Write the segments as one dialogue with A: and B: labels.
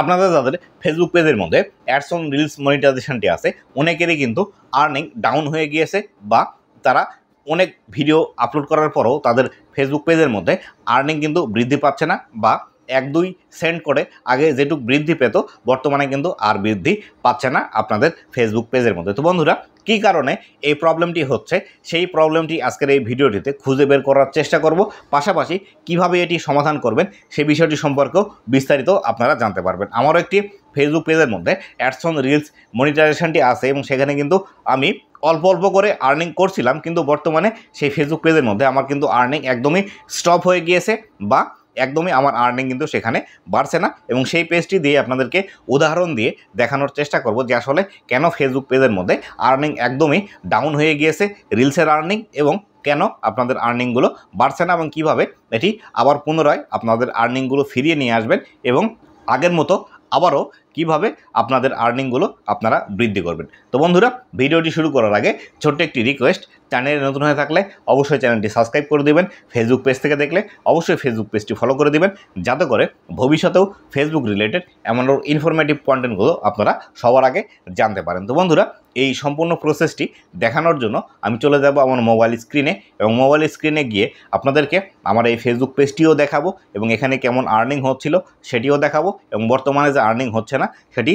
A: আপনাদের যাদের ফেসবুক পেজের মধ্যে অ্যাডস অন রিলস মনিটাইজেশনটি আছে অনেকেরই কিন্তু আর্নিং ডাউন হয়ে গিয়েছে বা তারা অনেক ভিডিও আপলোড করার পরও তাদের ফেসবুক পেজের মধ্যে আর্নিং কিন্তু বৃদ্ধি পাচ্ছে না বা 1-2 সেন্ট করে আগে যেটুকু বৃদ্ধি পেত বর্তমানে কিন্তু আর বৃদ্ধি পাচ্ছে না আপনাদের ফেসবুক পেজের মধ্যে। তো বন্ধুরা কী কারণে এই প্রবলেমটি হচ্ছে সেই প্রবলেমটি আজকের এই ভিডিওটিতে খুঁজে বের করার চেষ্টা করব, পাশাপাশি কিভাবে এটি সমাধান করবেন সেই বিষয়টি সম্পর্কেও বিস্তারিত আপনারা জানতে পারবেন। আমারও একটি ফেসবুক পেজের মধ্যে অ্যাডস অন রিলস মনিটাইজেশনটি আছে এবং সেখানে কিন্তু আমি অল্প অল্প করে আর্নিং করছিলাম, কিন্তু বর্তমানে সেই ফেসবুক পেজের মধ্যে আমার কিন্তু আর্নিং একদমই স্টপ হয়ে গিয়েছে বা একদমই আমার আর্নিং কিন্তু সেখানে বাড়ছে না। এবং সেই পেজটি দিয়ে আপনাদেরকে উদাহরণ দিয়ে দেখানোর চেষ্টা করব যে আসলে কেন ফেসবুক পেজের মধ্যে আর্নিং একদমই ডাউন হয়ে গিয়েছে, রিলসের আর্নিং, এবং কেন আপনাদের আর্নিংগুলো বাড়ছে না এবং কীভাবে এটি আবার পুনরায় আপনাদের আর্নিংগুলো ফিরিয়ে নিয়ে আসবেন এবং আগের মতো আবারও কিভাবে আপনাদের আর্নিংগুলো আপনারা বৃদ্ধি করবেন। তো বন্ধুরা ভিডিওটি শুরু করার আগে ছোট্ট একটি রিকোয়েস্ট, চ্যানেলে নতুন হয়ে থাকলে অবশ্যই চ্যানেলটি সাবস্ক্রাইব করে দেবেন, ফেসবুক পেজ থেকে দেখলে অবশ্যই ফেসবুক পেজটি ফলো করে দেবেন যাতে করে ভবিষ্যতেও ফেসবুক রিলেটেড এমন ইনফরমেটিভ কন্টেন্টগুলো আপনারা সবার আগে জানতে পারেন। তো বন্ধুরা এই সম্পূর্ণ প্রসেসটি দেখানোর জন্য আমি চলে যাব আমার মোবাইল স্ক্রিনে এবং মোবাইল স্ক্রিনে গিয়ে আপনাদেরকে আমার এই ফেসবুক পেজটিও দেখাবো এবং এখানে কেমন আর্নিং হচ্ছিল সেটিও দেখাবো এবং বর্তমানে যে আর্নিং হচ্ছে না সেটি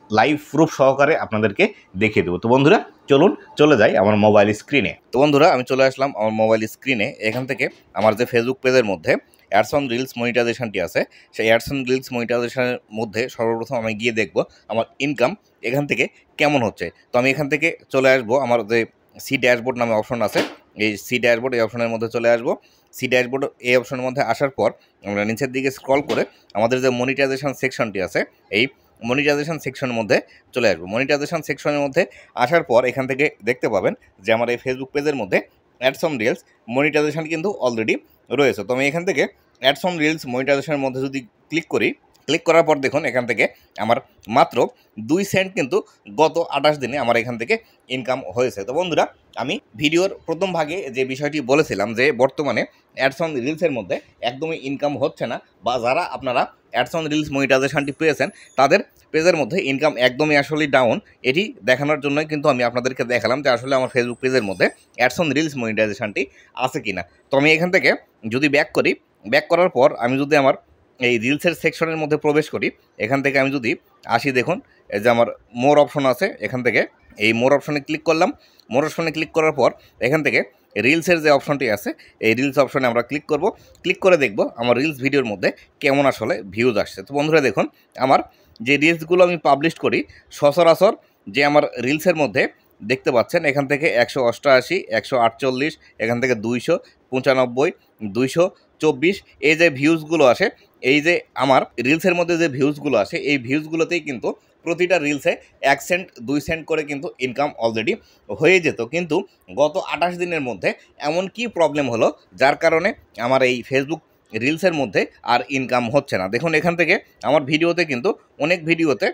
A: লাইভ প্রুফ সহকারে আপনাদেরকে দেখিয়ে দেবো। তো বন্ধুরা চলুন চলে যাই আমার মোবাইল স্ক্রিনে। তো বন্ধুরা আমি চলে আসলাম আমার মোবাইল স্ক্রিনে। এখান থেকে আমার যে ফেসবুক পেজের মধ্যে অ্যাডস অন রিলস মনিটাইজেশনটি আছে সেই অ্যাডস অন রিলস মনিটাইজেশনের মধ্যে সর্বপ্রথম আমি গিয়ে দেখব আমার ইনকাম এখান থেকে কেমন হচ্ছে। তো আমি এখান থেকে চলে আসবো আমার যে সি ড্যাশবোর্ড নামে অপশন আছে, এই সি ড্যাশবোর্ড এই অপশনের মধ্যে চলে আসবো। সি ড্যাশবোর্ড এই অপশনের মধ্যে আসার পর আমরা নিচের দিকে স্ক্রল করে আমাদের যে মনিটাইজেশন সেকশনটি আছে এই মনিটাইজেশন সেকশনের মধ্যে চলে আসবো। মনিটাইজেশন সেকশনের মধ্যে আসার পর এখান থেকে দেখতে পাবেন যে আমার এই ফেসবুক পেজের মধ্যে অ্যাডস অন রিলস মনিটাইজেশন কিন্তু অলরেডি রয়েছে। তো আমি এখান থেকে অ্যাডস অন রিলস মনিটাইজেশনের মধ্যে যদি ক্লিক করি, ক্লিক করার পর দেখুন এখান থেকে আমার মাত্র 2 সেন্ট কিন্তু গত 28 দিনে আমার এখান থেকে ইনকাম হয়েছে। তো বন্ধুরা আমি ভিডিওর প্রথম ভাগে যে বিষয়টি বলেছিলাম যে বর্তমানে অ্যাডস অন রিলসের মধ্যে একদমই ইনকাম হচ্ছে না বা যারা আপনারা অ্যাডস অন রিলস মনিটাইজেশনটি পেয়েছেন তাদের পেজের মধ্যে ইনকাম একদমই আসলে ডাউন, এটি দেখানোর জন্যই কিন্তু আমি আপনাদেরকে দেখালাম যে আসলে আমার ফেসবুক পেজের মধ্যে অ্যাডস অন রিলস মনিটাইজেশনটি আছে কিনা। তো আমি এখান থেকে যদি ব্যাক করি, ব্যাক করার পর আমি যদি আমার এই রিলসের সেকশনের মধ্যে প্রবেশ করি, এখান থেকে আমি যদি আসি দেখুন এই যে আমার মোর অপশন আছে, এখান থেকে এই মোর অপশনে ক্লিক করলাম। মোর অপশনে ক্লিক করার পর এখান থেকে রিলসের যে অপশনটি আছে এই রিলস অপশনে আমরা ক্লিক করব। ক্লিক করে দেখব আমার রিলস ভিডিওর মধ্যে কেমন আসলে ভিউজ আসছে। তো বন্ধুরা দেখুন আমার যে রিলসগুলো আমি পাবলিশ করি সচরাচর যে আমার রিলসের মধ্যে দেখতে পাচ্ছেন এখান থেকে 188, 148, এখান থেকে 295, 224 এই যে ভিউজগুলো আসে, এই যে আমার রিলসের মধ্যে যে ভিউজগুলো আসে এই ভিউজগুলোতেই কিন্তু প্রতিটা রিলসে 1 সেন্ট 2 সেন্ট করে কিন্তু ইনকাম অলরেডি হয়ে যেত। কিন্তু গত 28 দিনের মধ্যে এমন কি প্রবলেম হলো যার কারণে আমার এই ফেসবুক রিলসের মধ্যে আর ইনকাম হচ্ছে না। দেখুন এখান থেকে আমার ভিডিওতে কিন্তু অনেক ভিডিওতে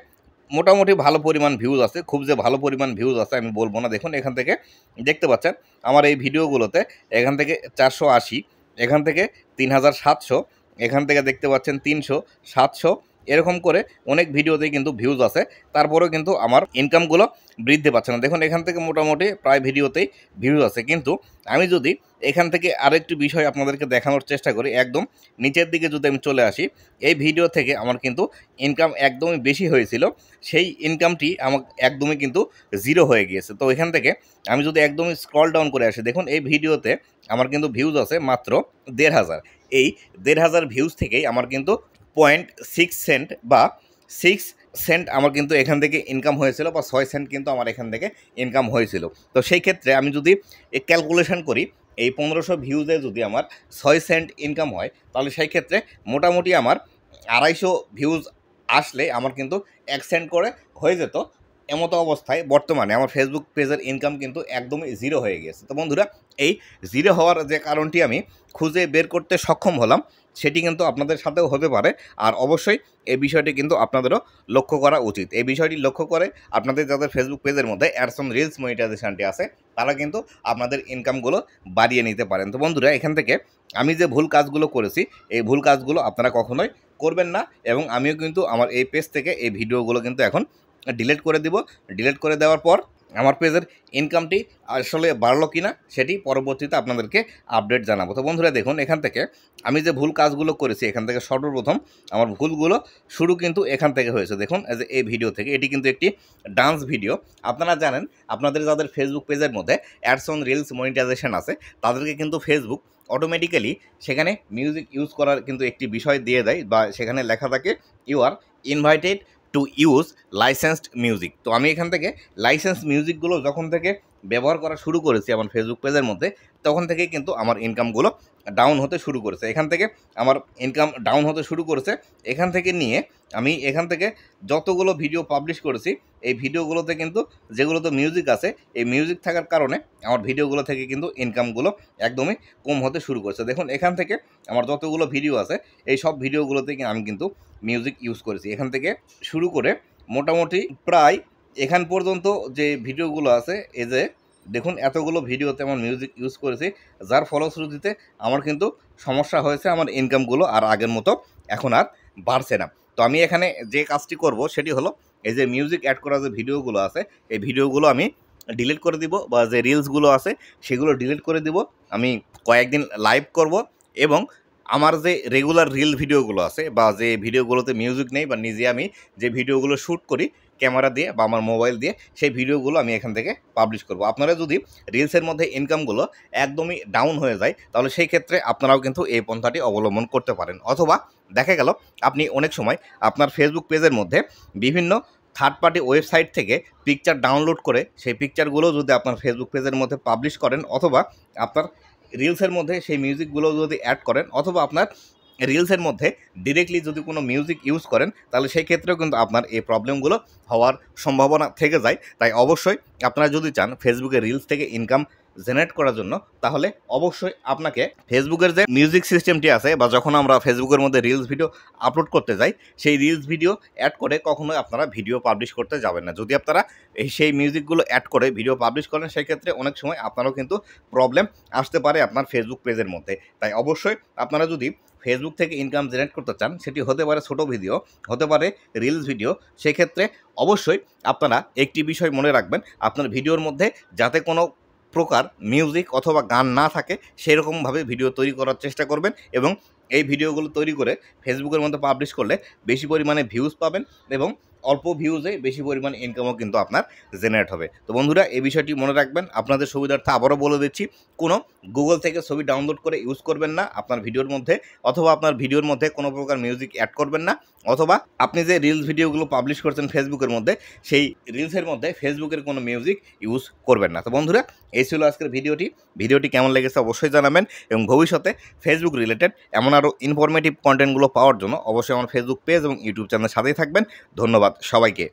A: মোটামুটি ভালো পরিমাণ ভিউজ আছে, খুব যে ভালো পরিমাণ ভিউজ আছে আমি বলবো না। দেখুন এখান থেকে দেখতে পাচ্ছেন আমার এই ভিডিওগুলোতে এখান থেকে 480, এখান থেকে 3700, এখান থেকে দেখতে পাচ্ছেন 300, 700 এরকম করে অনেক ভিডিওতেই কিন্তু ভিউজ আছে, তারপরেও কিন্তু আমার ইনকামগুলো বৃদ্ধি পাচ্ছে না। দেখুন এখান থেকে মোটামুটি প্রায় ভিডিওতেই ভিউজ আছে। কিন্তু আমি যদি এখান থেকে আরেকটি বিষয় আপনাদেরকে দেখানোর চেষ্টা করি, একদম নিচের দিকে যদি আমি চলে আসি, এই ভিডিও থেকে আমার কিন্তু ইনকাম একদমই বেশি হয়েছিল, সেই ইনকামটি আমার একদমই কিন্তু জিরো হয়ে গিয়েছে। তো এখান থেকে আমি যদি একদমই স্ক্রল ডাউন করে আসি, দেখুন এই ভিডিওতে আমার কিন্তু ভিউজ আছে মাত্র 1500। এই 1500 ভিউজ থেকেই আমার কিন্তু 0.6 সেন্ট বা 6 সেন্ট আমার কিন্তু এখান থেকে ইনকাম হয়েছিল বা 6 সেন্ট কিন্তু আমার এখান থেকে ইনকাম হয়েছিল। তো সেই ক্ষেত্রে আমি যদি ক্যালকুলেশন করি এই 1500 ভিউজে যদি আমার 6 সেন্ট ইনকাম হয় তাহলে সেই ক্ষেত্রে মোটামুটি আমার 250 ভিউজ আসলে আমার কিন্তু 1 সেন্ট করে হয়ে যেত। এমতো অবস্থায় বর্তমানে আমার ফেসবুক পেজের ইনকাম কিন্তু একদমই জিরো হয়ে গেছে। তো বন্ধুরা এই জিরো হওয়ার যে কারণটি আমি খুঁজে বের করতে সক্ষম হলাম সেটি কিন্তু আপনাদের সাথেও হতে পারে, আর অবশ্যই এই বিষয়টি কিন্তু আপনাদেরও লক্ষ্য করা উচিত। এই বিষয়টি লক্ষ্য করে আপনাদের যাদের ফেসবুক পেজের মধ্যে অ্যাডস অন রিলস মনিটাইজেশনটি আছে তারা কিন্তু আপনাদের ইনকামগুলো বাড়িয়ে নিতে পারেন। তো বন্ধুরা এখান থেকে আমি যে ভুল কাজগুলো করেছি এই ভুল কাজগুলো আপনারা কখনোই করবেন না এবং আমিও কিন্তু আমার এই পেজ থেকে এই ভিডিওগুলো কিন্তু এখন ডিলিট করে দিব। ডিলিট করে দেওয়ার পর আমার পেজের ইনকামটি আসলে বাড়লো কি না সেটি পরবর্তীতে আপনাদেরকে আপডেট জানাবো। তো বন্ধুরা দেখুন, এখান থেকে আমি যে ভুল কাজগুলো করেছি এখান থেকে সর্বপ্রথম আমার ভুলগুলো শুরু কিন্তু এখান থেকে হয়েছে। দেখুন এই ভিডিও থেকে, এটি কিন্তু একটি ডান্স ভিডিও। আপনারা জানেন আপনাদের যাদের ফেসবুক পেজের মধ্যে অ্যাডস অন রিলস মনিটাইজেশন আছে তাদেরকে কিন্তু ফেসবুক অটোমেটিক্যালি সেখানে মিউজিক ইউজ করার কিন্তু একটি বিষয় দিয়ে দেয়, বা সেখানে লেখা থাকে you are invited to use licensed music. তো আমি এখান থেকে লাইসেন্স মিউজিকগুলো যখন থেকে ব্যবহার করা শুরু করেছি আমার ফেসবুক পেজের মধ্যে, তখন থেকেই কিন্তু আমার ইনকামগুলো ডাউন হতে শুরু করেছে। এখান থেকে আমার ইনকাম ডাউন হতে শুরু করেছে। এখান থেকে নিয়ে আমি এখান থেকে যতগুলো ভিডিও পাবলিশ করেছি এই ভিডিওগুলোতে কিন্তু যেগুলোতে মিউজিক আছে এই মিউজিক থাকার কারণে আমার ভিডিওগুলো থেকে কিন্তু ইনকামগুলো একদমই কম হতে শুরু করেছে। দেখুন এখান থেকে আমার যতগুলো ভিডিও আছে এই সব ভিডিওগুলোতে আমি কিন্তু মিউজিক ইউজ করেছি। এখান থেকে শুরু করে মোটামুটি প্রায় এখান পর্যন্ত যে ভিডিওগুলো আছে, এই যে দেখুন এতগুলো ভিডিওতে আমার মিউজিক ইউজ করেছি, যার ফলশ্রুতিতে আমার কিন্তু সমস্যা হয়েছে, আমার ইনকামগুলো আর আগের মতো এখন আর বাড়ছে না। তো আমি এখানে যে কাজটি করব সেটি হলো এই যে মিউজিক অ্যাড করা যে ভিডিওগুলো আছে এই ভিডিওগুলো আমি ডিলিট করে দিব, বা যে রিলসগুলো আছে সেগুলো ডিলিট করে দিব। আমি কয়েকদিন লাইভ করব এবং আমার যে রেগুলার রিল ভিডিওগুলো আছে বা যে ভিডিওগুলোতে মিউজিক নেই, বা নিজে আমি যে ভিডিওগুলো শ্যুট করি ক্যামেরা দিয়ে বা আমার মোবাইল দিয়ে, সেই ভিডিওগুলো আমি এখান থেকে পাবলিশ করব। আপনারা যদি রিলসের মধ্যে ইনকামগুলো একদমই ডাউন হয়ে যায় তাহলে সেই ক্ষেত্রে আপনারাও কিন্তু এই পন্থাটি অবলম্বন করতে পারেন। অথবা দেখা গেল আপনি অনেক সময় আপনার ফেসবুক পেজের মধ্যে বিভিন্ন থার্ড পার্টি ওয়েবসাইট থেকে পিকচার ডাউনলোড করে সেই পিকচারগুলো যদি আপনার ফেসবুক পেজের মধ্যে পাবলিশ করেন, অথবা আপনার রিলসের মধ্যে সেই মিউজিকগুলো যদি অ্যাড করেন, অথবা আপনার রিলসের মধ্যে ডিরেক্টলি যদি কোনো মিউজিক ইউজ করেন, তাহলে সেই ক্ষেত্রেও কিন্তু আপনার এই প্রবলেমগুলো হওয়ার সম্ভাবনা থেকে যায়। তাই অবশ্যই আপনারা যদি চান ফেসবুকে রিলস থেকে ইনকাম জেনারেট করার জন্য, তাহলে অবশ্যই আপনাকে ফেসবুকের যে মিউজিক সিস্টেমটি আছে, বা যখন আমরা ফেসবুকের মধ্যে রিলস ভিডিও আপলোড করতে যাই সেই রিলস ভিডিও অ্যাড করে কখনোই আপনারা ভিডিও পাবলিশ করতে যাবেন না। যদি আপনারা সেই মিউজিকগুলো অ্যাড করে ভিডিও পাবলিশ করেন সেই ক্ষেত্রে অনেক সময় আপনারও কিন্তু প্রবলেম আসতে পারে আপনার ফেসবুক পেজের মধ্যে। তাই অবশ্যই আপনারা যদি ফেসবুক থেকে ইনকাম জেনারেট করতে চান, সেটি হতে পারে ছোটো ভিডিও, হতে পারে রিলস ভিডিও, সেক্ষেত্রে অবশ্যই আপনারা একটি বিষয় মনে রাখবেন, আপনার ভিডিওর মধ্যে যাতে কোনো প্রকার মিউজিক অথবা গান না থাকে সেরকমভাবে ভিডিও তৈরি করার চেষ্টা করবেন, এবং এই ভিডিওগুলো তৈরি করে ফেসবুকের মধ্যে পাবলিশ করলে বেশি পরিমাণে ভিউজ পাবেন এবং অল্প ভিউজে বেশি পরিমাণে ইনকামও কিন্তু আপনার জেনারেট হবে। তো বন্ধুরা এই বিষয়টি মনে রাখবেন। আপনাদের সুবিধার্থে আবারও বলে দিচ্ছি, কোনো গুগল থেকে ছবি ডাউনলোড করে ইউজ করবেন না আপনার ভিডিওর মধ্যে, অথবা আপনার ভিডিওর মধ্যে কোনো প্রকার মিউজিক অ্যাড করবেন না, অথবা আপনি যে রিলস ভিডিওগুলো পাবলিশ করছেন ফেসবুকের মধ্যে সেই রিলসের মধ্যে ফেসবুকের কোনো মিউজিক ইউজ করবেন না। তো বন্ধুরা এই ছিল আজকের ভিডিওটি কেমন লেগেছে অবশ্যই জানাবেন, এবং ভবিষ্যতে ফেসবুক রিলেটেড এমন আরও ইনফরমেটিভ কন্টেন্টগুলো পাওয়ার জন্য অবশ্যই আমার ফেসবুক পেজ এবং ইউটিউব চ্যানেলের সাথেই থাকবেন। ধন্যবাদ সবাইকে।